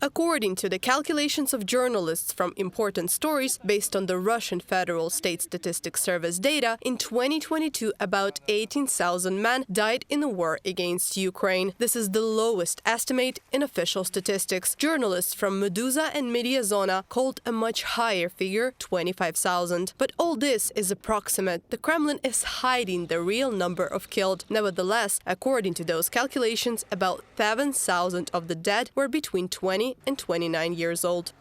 According to the calculations of journalists from Important Stories, based on the Russian Federal State Statistics Service data, in 2022 about 18,000 men died in the war against Ukraine. This is the lowest estimate in official statistics. Journalists from Meduza and Media Zona called a much higher figure, 25,000. But all this is approximate. The Kremlin is hiding the real number of killed. Nevertheless, according to those calculations, about 7,000 of the dead were between 20 and 29 years old.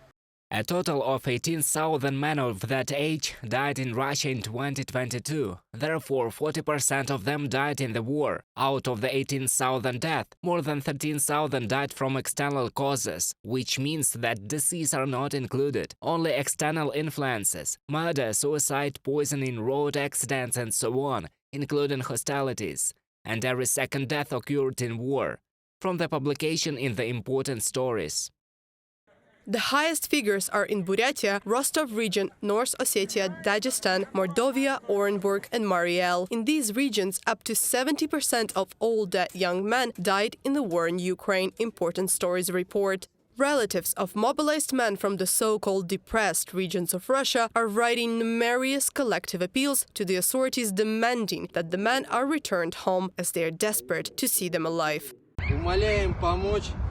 A total of 18,000 men of that age died in Russia in 2022. Therefore, 40% of them died in the war. Out of the 18,000 deaths, more than 13,000 died from external causes, which means that diseases are not included. Only external influences, murder, suicide, poisoning, road accidents and so on, including hostilities. And every second death occurred in war. From the publication in the Important Stories. The highest figures are in Buryatia, Rostov region, North Ossetia, Dagestan, Mordovia, Orenburg and Mariel. In these regions, up to 70% of all dead young men died in the war in Ukraine, Important Stories report. Relatives of mobilized men from the so-called depressed regions of Russia are writing numerous collective appeals to the authorities demanding that the men are returned home as they are desperate to see them alive.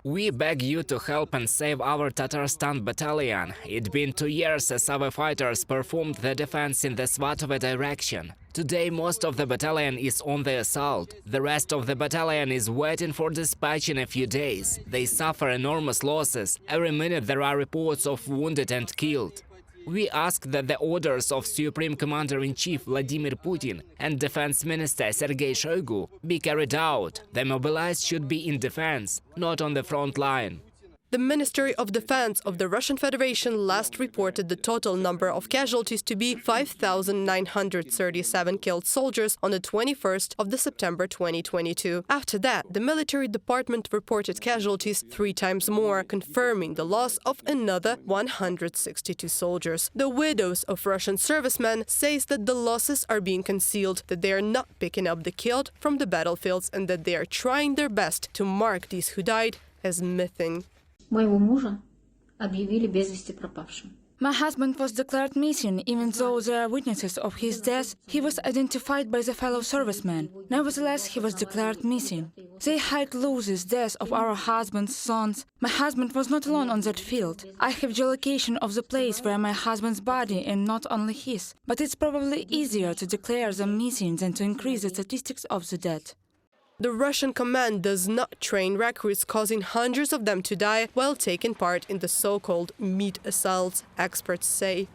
We beg you to help and save our Tatarstan battalion. It's been 2 years as our fighters performed the defense in the Svatove direction. Today most of the battalion is on the assault. The rest of the battalion is waiting for dispatch in a few days. They suffer enormous losses. Every minute there are reports of wounded and killed. We ask that the orders of Supreme Commander-in-Chief Vladimir Putin and Defense Minister Sergei Shoigu be carried out. The mobilized should be in defense, not on the front line. The Ministry of Defense of the Russian Federation last reported the total number of casualties to be 5,937 killed soldiers on the 21st of September 2022. After that, the military department reported casualties 3 times more, confirming the loss of another 162 soldiers. The widows of Russian servicemen says that the losses are being concealed, that they are not picking up the killed from the battlefields and that they are trying their best to mark these who died as missing. Моего мужа объявили без вести пропавшим. My husband was declared missing, even though there are witnesses of his death. He was identified by the fellow servicemen. Nevertheless, he was declared missing. They hide Lucy's death of our husband's sons. My husband was not alone on that field. I have geolocation of the place where my husband's body and not only his. But it's probably easier to declare them missing than to increase the statistics of the dead. The Russian command does not train recruits, causing hundreds of them to die while taking part in the so-called meat assaults, experts say.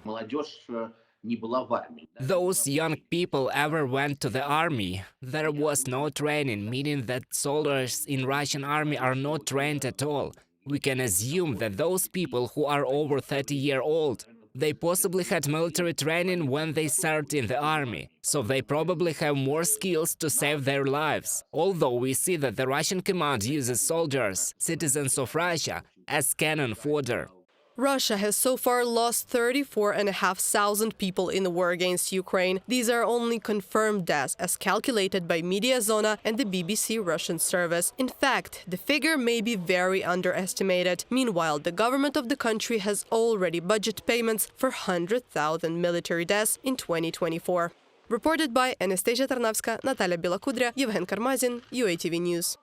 Those young people ever went to the army. There was no training, meaning that soldiers in Russian army are not trained at all. We can assume that those people who are over 30 years old, they possibly had military training when they served in the army, so they probably have more skills to save their lives. Although we see that the Russian command uses soldiers, citizens of Russia, as cannon fodder. Russia has so far lost 34,500 people in the war against Ukraine. These are only confirmed deaths as calculated by Media Zona and the BBC Russian service. In fact, the figure may be very underestimated. Meanwhile, the government of the country has already budgeted payments for 100,000 military deaths in 2024. Reported by Anastasia Tarnavska, Natalia Bilakudrya, Yevhen Karmazin, UATV News.